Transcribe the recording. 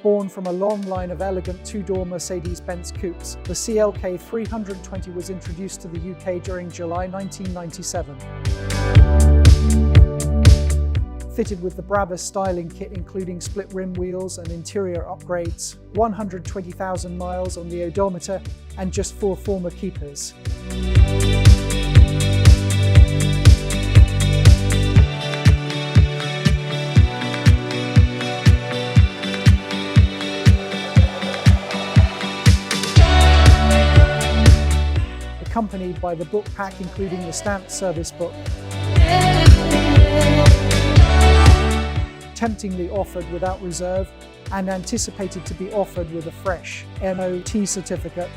Born from a long line of elegant two-door Mercedes-Benz coupes, the CLK 320 was introduced to the UK during July 1997. Fitted with the Brabus styling kit including split rim wheels and interior upgrades, 120,000 miles on the odometer, and just 4 former keepers. Accompanied by the book pack including the stamped service book, temptingly offered without reserve and anticipated to be offered with a fresh MOT certificate.